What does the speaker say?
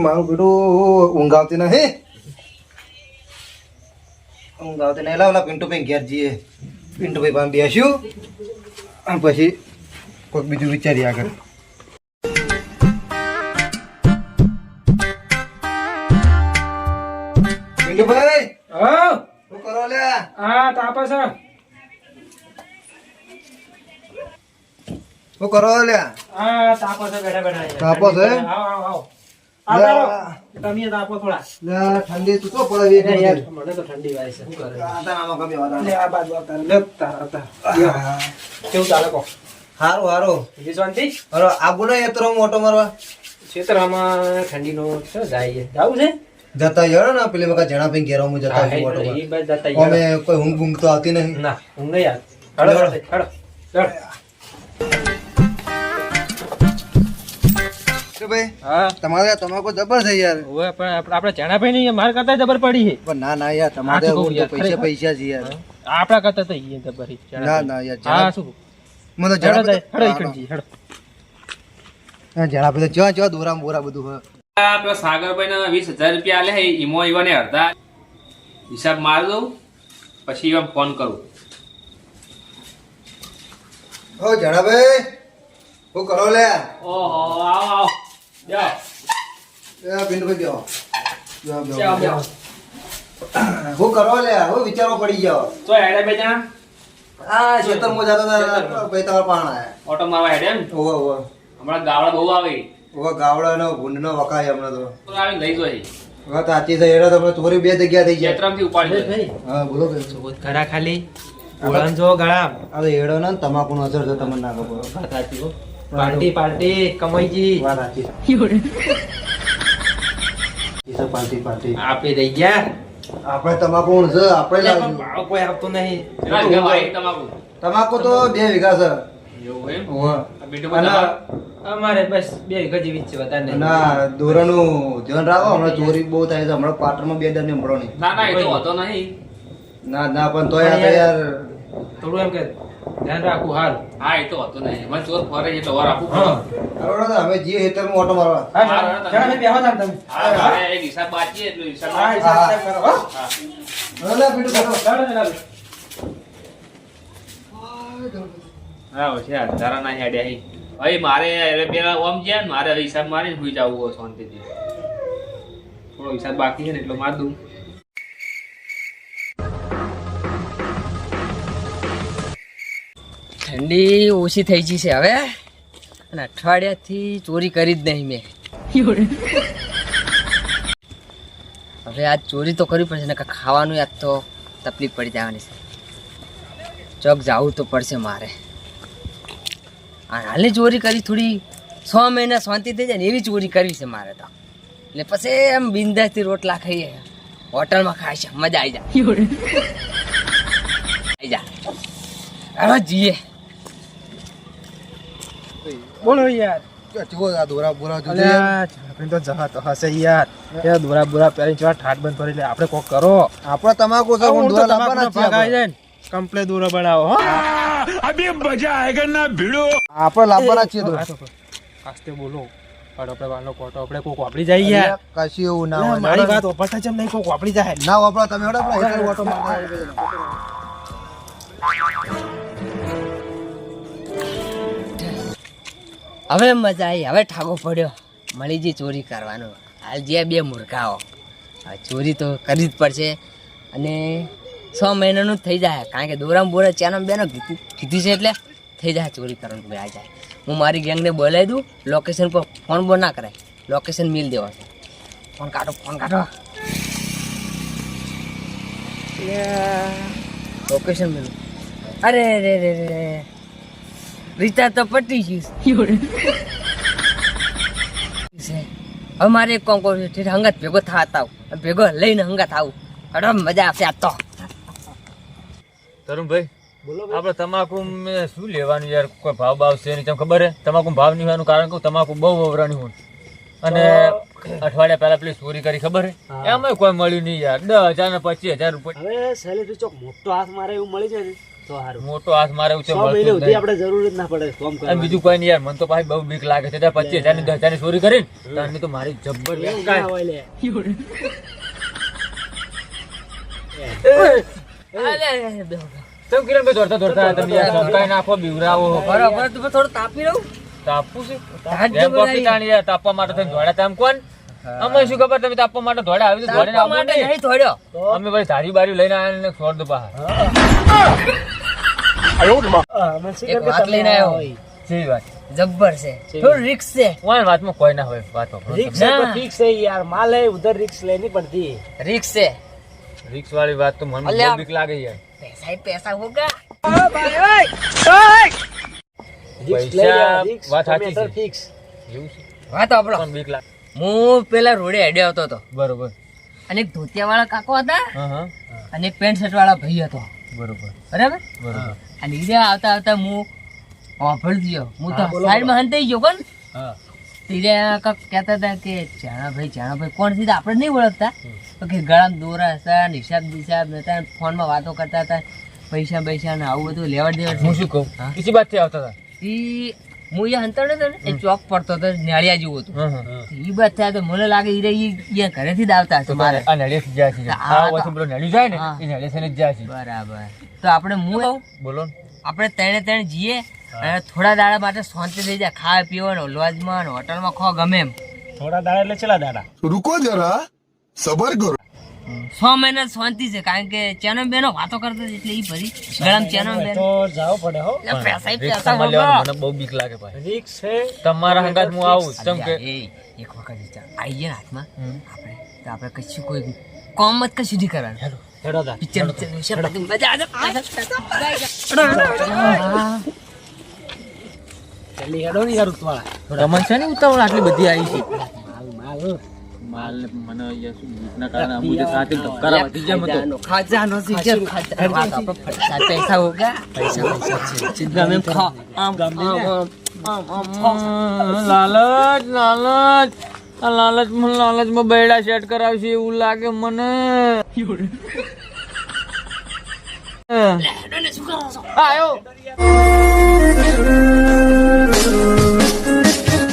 મારું બેટું ઊંઘ આવતી નહીં. ઊંઘ આવતી નહીં. લાવ પિન્ટુભાઈ ઘેર જઈએ. પિન્ટુભાઈ પાસે બેસ્યું પછી કોઈક બીજું વિચારીએ આગળ. પિન્ટુભાઈ શું કરો લ્યા? હા તાપે છે. શું કરો લ્યા? હા તાપે છે બેઠા બેઠા. તાપો છે? આવો આવો. તમે તાપો થોડા. લ્યા ઠંડી તું તો પડે મને તો ઠંડી વાય છે. શું કરે? લે આ બાજુ આવતા લે તારા. કેવું ચાલે કો? હારું હારું. બીજી શાંતિ? હારો આબુ ને એતરો મોટો મારવા ક્ષેત્રમાં ઠંડીનો છે જાય જાવું છે. જતા યાર ને પેલી વખત જણા ભાઈ ઘેર હું જતા હા, મોટો એ બાજુ જતા યાર. અમે કોઈ ઊંઘ ઊંઘ તો આવતી નહીં. ના હું નહીં યાર. હળો હળો હળો. ભાઈ હા તમારે તમાકુ જબર છે યાર. ઓય પણ આપણે ચણાભાઈ ની માર કરતા જબર પડી છે. પણ ના ના યાર તમારે સાચું કહું યાર, પૈસા ખરેખર. પૈસા છે યાર. આપણા કરતા તો ઈ જબર છે. ના ના યાર હા જણા શું મને તો હળો જણા હળો ઈકડજી હળો. જણા બધા જ્યાં જ્યાં દોરા બોરા બધું હોય. પેલો સાગરભાઈ ને 20,000 રૂપિયા આલે છે ઈમો ઈવાને અડધા હિસાબ માર દઉં પછી ઈવન ફોન કરું. ઓ જણા ભાઈ શું કરો લે? ઓહો આવો આવો જાઓ પિન્ટુભાઈ બેહો. બેહો, બેહો, જાઓ બેહો. જાઓ શું કરો લે? હું વિચારો પડી ગયો. તો હેડે બે જણા આ ખેતરમાં જતો હતા ભાઈ તમારા પાણ આયા. ઓટો મારવા હેડે એમ ઓવો ઓવો હમણાં ગાવડા બહુ આવે ઓવો ગાવડાનો ભૂંડનો વકાય હમણાં તો. તો આવીને લઈ જાય વાત સાચી છે. એરા તો ચોરી બે જગ્યા થઈ ગયા. ક્ષેત્રમાંથી ઉપાડી જાય. હા બોલો ભાઈ. ઘરા ખાલી ઓળણ જો ગળામ. હવે એડો ને તમાકુ નો અસર છે તમને ના ખબર. વાત સાચી હો. પાર્ટી પાર્ટી કમાઈજી વાત સાચી. પાર્ટી પાર્ટી આપી દઈ ગયા. આપણે તમાકુ છે આપણે લાવશું. ભાવ કોઈ આપતું નહીં. કેટલા વીઘા વાવી તમાકુ તમાકુ તો 2 વીઘા છે. એવું એમ ઓહો. આ બીટું બધા અમારે બસ 2 ગજ વીજ છે વધારે નહીં. ના દોરાનું ધ્યાન રાખો. હમણાં ચોરી બહુ થાય છે. હમણાં પાટણમાં 2 દર ને મળો નહીં. ના ના એ તો હોતો નહીં. ના ના પણ તોય આપણે યાર થોડું એમ કે ધ્યાન રાખવું હાલ. હા એ તો હોતો નહીં. મને ચોર ફરે છે તો વાર આપવું હા. પડે. હવે અમે જીએ હેતરમાં ઓટો મારવા. ચાલો બેહો તાન તમે. હા મારે એક હિસાબ બાકી એટલો હિસાબ હા હિસાબ કરો હો. હા. હવે પીટુ કરો. ચાલો ચાલો. હા છે ધારા ના હેડે અહીં હવે મારે હવે પેલા ઓમ છે ને મારે હવે હિસાબ મારીને સુઈ જવું હોય શાંતિથી. થોડો હિસાબ બાકી છે ને એટલો માર દઉં. ઠંડી ઓછી થઈ ગઈ છે હવે અને અઠવાડિયાથી ચોરી કરી જ નહીં મેં. હવે આજ ચોરી તો કરવી પડશે ને ખાવાનું યાદ તો તકલીફ પડી જવાની છે. ચોક જવું તો પડશે મારે. આ હાલની ચોરી કરી થોડી 6 મહિના શાંતિ થઈ જાય ને એવી ચોરી કરવી છે મારે તો. એટલે પછી એમ બિંદાસથી રોટલા ખાઈએ હોટલમાં ખાય છે મજા આવી જાય. આવી જા હવે જઈએ. બોલો યાર. જુઓ આ દોરા બોરા જોજે. અલ્યા આપણે તો જહા તો હશે યાર. એ દોરા બોરા પહેરીને ચા ઠાઠ બંધ કરી લે. આપણે કોક કરો. આપણે તમાકુ છે પણ દોરા લાવવાના જ છે આપણે. કમ્પ્લે દોરો બનાવો હો. આપણે લાવવાના જ છે દોરા. આસ્તે બોલો. આપણે વાળનો કોટો આપણે કોક વાપરી જાય યાર. કશું એવું ના હોય. મારી વાત ઓપરતા જેમ નહીં કોક વાપરી જાય. ના વાપરો તમે હેડો આપણે હેતર ઓટો મારવા. હવે મજા આવી. હવે ઠાકો પડ્યો. મળી જઈ ચોરી કરવાનું. હાલ જે 2 મૂર્ખાઓ હવે ચોરી તો કરવી જ પડશે અને 6 મહિનાનું જ થઈ જાય કારણ કે દોરામ બોરા ચાનો બેનો કીધી છે એટલે થઈ જાય ચોરી કરવાનું મેં આ જાય. હું મારી ગેંગને બોલાવી દઉં. લોકેશન પર ફોન બોલ ના કરાય. લોકેશન મિલ દેવા છે. ફોન કાઢો ફોન કાઢો. લોકેશન મિલ. અરે રે રે રે રિચાર્જ તો પટી ગયું છે. હવે મારે એક કોમ કરવું છે. હંગાત ભેગો થતા આવું ભેગો લઈને હંગાત આવું. અરે મજા આવશે આ તો. તરુણભાઈ આપણે તમાકુ શું લેવાનું યાર? કોઈ ભાવ ભાવ છે નહીં. તમને ખબર હે તમાકુ ભાવ નહીં હોવાનું કારણ કે તમાકુ બહુ વવરાની હોય અને અઠવાડિયા પહેલા પેલી ચોરી કરી ખબર હે એમાં કોઈ મળ્યું નહીં યાર. 10,000 ને 25,000 રૂપિયા. હવે સેલેરી ચોક મોટો હાથ મારે એવું મળી જાય તો હારું. મોટો હાથ મારે એવું છે 100 મહિને સુધી આપણે જરૂર જ ના પડે ફોર્મ અને કરવાની. બીજું કોઈ નહીં યાર, મને તો પાછી બહુ બીક લાગે છે. 25,000 ની 10,000 ની ચોરી કરીને તારની તો મારી જબરદસ્ત એવું ના હોય લે. કેમ કિરણભાઈ દોડતા દોડતા તમે યાર ધમકાઈ નાખો, બીવરાવો. બરાબર તો થોડું તાપી રહું. તાપવું છે તાપ એમ જબરાઈ. કોપી તાણી યાર, તાપવા માટે તમે દોડ્યા તા એમ કોણ? અમે શું ખબર તમે તાપવા માટે દોડ્યા, આવી તો દોડીને તાપવા આવવું માટે નહીં. નહીં થોડ્યો. અમે ભાઈ ધારી બારી લઈને આવ્યા ને છોડ દો બહાર. મને શી એક ખબર વાત તમે લઈને આવ્યો. હોય. જેવી વાત જબ્બર છે, થોડું રિક્સ છે. કોઈ વાતમાં કોઈ ના હોય વાત વાપરો. રિક્સ છે તો ઠીક છે યાર, માલ હે ઉધર રિક્સ લેની પડતી. રિક્સ છે. રિક્સ વાળી વાત તો મને અલ્યા. બહુ બીક લાગે યાર. પૈસા ही पैसा होगा. રિક્સ લઈ લે, પૈસા રિક્સ વાત સાચી ટમેટર છે. ફિક્સ. એવું છે વાત આપણો. પણ બીક લાગે. હું પેલા રોડે હેડે આવતો હતો બરોબર. અને એક ધોતિયા વાળા કાકો હતા હા હા અને એક પેન્ટ શર્ટ વાળા ભાઈ હતો. બરોબર બરાબર. બરોબર. અને ઈરે આવતા આવતા હું વાપરતી ગયો. હું તો હા, બોલો, સાઈડમાં હંતાઈ ગયો કોણ. હા તીરે કાક કહેતા હતા કે ચાણાભાઈ કોણ સીધા આપણે નહીં ઓળખતા તો કે ગળામાં દોરા હતા ને હિસાબ નતા, ફોનમાં વાતો કરતા હતા પૈસા પૈસા ને આવું બધું લેવડ દેવડ. હું શું કહું હા? કિસી બાત થી આવતા હતા. ઈ હું અહીંયા હંતાડો હતો ને એ ચોક પડતો હતો, નેળિયા જેવું હતું. હા હા ઈ બાદ થયા તો મને લાગે ઈ અહીંયા ઘરેથી જ આવતા હશે મારે. આ નળિયેથી જાય છે. હા, આ તો- વસ્તુ પેલો નળી જાય ને હા. એ નળિયેથી જ જાય છે. બરાબર. તો આપણે હું કહું બોલો ને. આપણે ત્રણે જઈએ અને થોડા દાડા માટે શાંતિ થઈ જાય, ખાવા પીવાનું લોજમાં ને હોટલમાં ખો ગમે એમ. થોડા દાડા એટલે છેલ્લા દાડા. रुको जरा सबर करो 6 મહિના શાંતિ છે, કારણ કે ચેનો બેનો વાતો કરતા હતા એટલે ઈ ભરી ગળામાં ચેનો બેન. તો જાવ પડે હો. એટલે પૈસા ય રિક્સ પૈસા માં લેવાનું હોગા. મને બહુ બીક લાગે ભાઈ. રિક્સ છે. તમારા હંગાત હું આવું ચમ કે અલ્યા, એ એક વખત વિચાર આઈએ ને હાથમાં આપણે તો આપણે કશું કોઈ કોમ જ કશું નહીં કરવાનું. હેડો તા. પિક્ચર વિશે બધું મજા આવે. જલ્દી હેડો ને યાર ઉતવાળા. રમણ છે ને ઉતાવળ આટલી બધી આવી છે. માલ માલ ને મને અહીંયા શું બીકના કારણે આ બધે સાથે ધબકારા વધી ગયા મને તો. ખજાનો સિઝન ખજાનો વાત આપણે ફટકા પૈસા હોગા. પૈસા છે ગમે એમ ખા. આમ લાલચ આ લાલચમાં બૈડા સેટ કરાવશે એવું લાગે મને. આયો